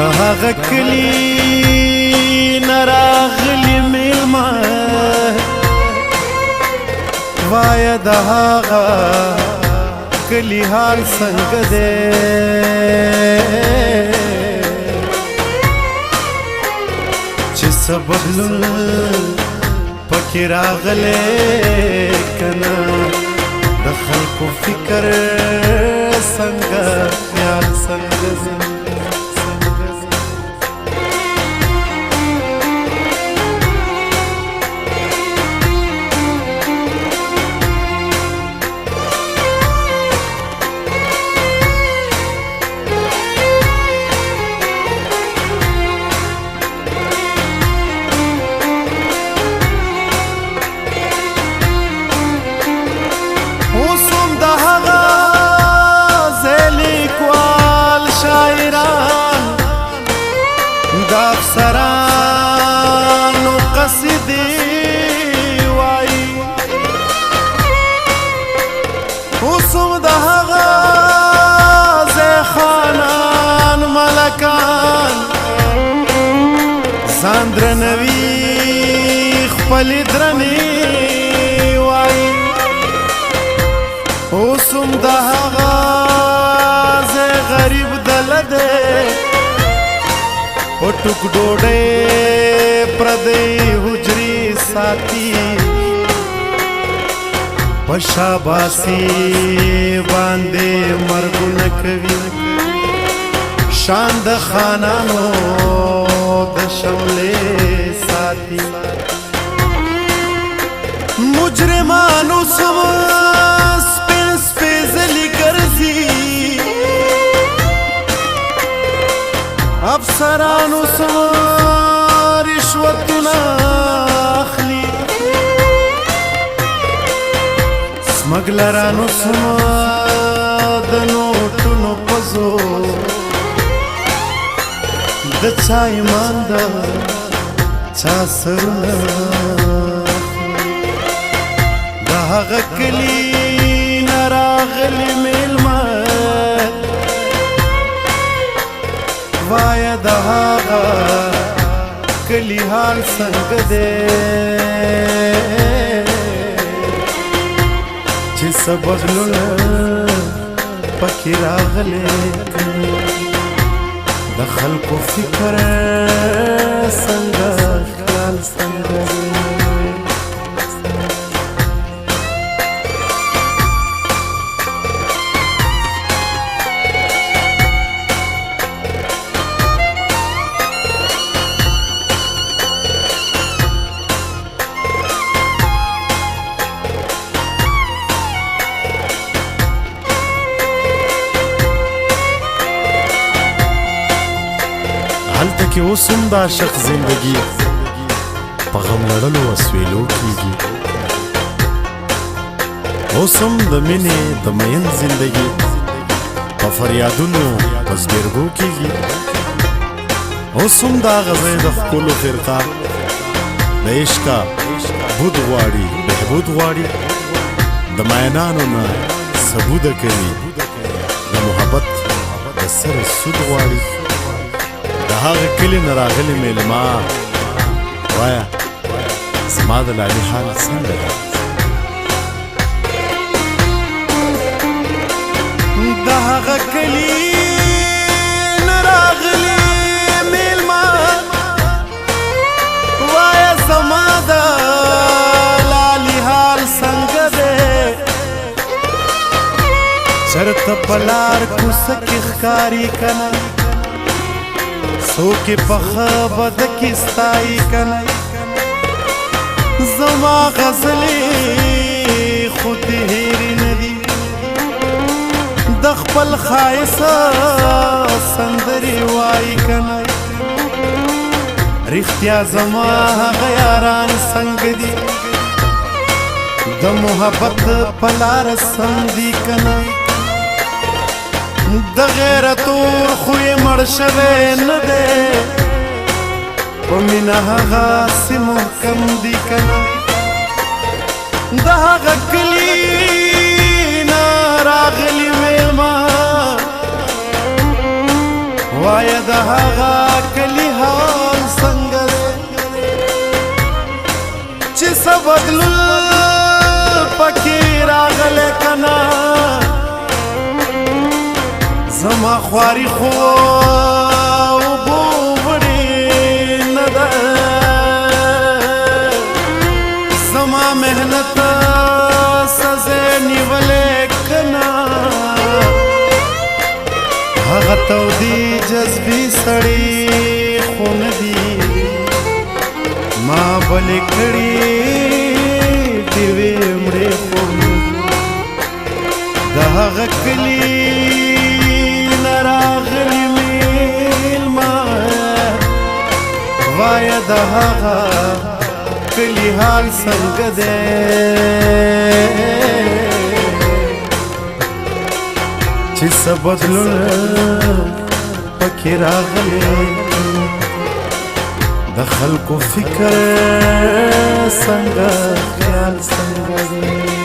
دهغه کلی نراغلی میلمه وای دهغه کلی حال څنګه دی چې سبحلون پکې راغلی کنه د خلکو فکر څنګه خیال څنګه دی افسرانو قصیدی وای اوسم د هغه خانان ملکان ځان درنوي خپل درنې وای اوسم د هغه غریب دلده او ټوک ډوډۍ پردی حجري ساتي په شاباسي باندې مرګونه کوي شان د خانانو د شملې ساتي مجرمانو سم سپین سپیزلی ګرځي افسرانو سم رشوتونه اخلي سمګلرانو سم د نوټونو په زور د چا ایمان د چا سرونه د هغه کلي نه راغلي میلمه وای د هغه کلی حال څنګه دی چې سبحلونه پکې راغلی د خلکو فکر څنګه خیال څنګه دی هلته کې اوس هم دا شخ زندگی په غم لړلو وسویلو کېږي اوس هم د مینې د مین زندگی په فریادونو په زګرګو کېږي اوس هم دا غزې د ښکلو فرقه د عشقه بود غواړي بهبود غواړي د مینانو نه ثبوته کوي د محبت د سر سود غواړي د هغه کلي نه راغلي میلمه وایه زما د لالي حال څنګه دی د هغه کلي نه راغلي میلمه وایه زما د لالي حال څنګه دی چرته په لار کوڅه کې ښکاري کنه څوک یې پخه بده کې ستایي کنه زما غزلې خو دې هېرې نه دي د خپل ښایسته سندرې وایي کنه رښتیا زما هغه یاران څنګه دي د محبت په لار سم دي کنه د غیرت اور خو یې مړ شوی نه دی په مینه هغسې محکم دي کنه د هغه کلي نه راغلي میلمه وایه د هغه کلي حال څنګه دی چې څه بدلون پکې راغلی که نه زما خواري خو اوبو وړې نه ده زما محنت سزې نیولې که نه هغه تودې جذبې سړې خو نه دي ما بلې کړي دیوې مړې خو نه دي د هغه کلي نه راغلي میلمه وایه د هغه کلي حال څنګه دی چې څه بدلون پکې راغلی د خلکو فکر څنګه خیال څنګه دی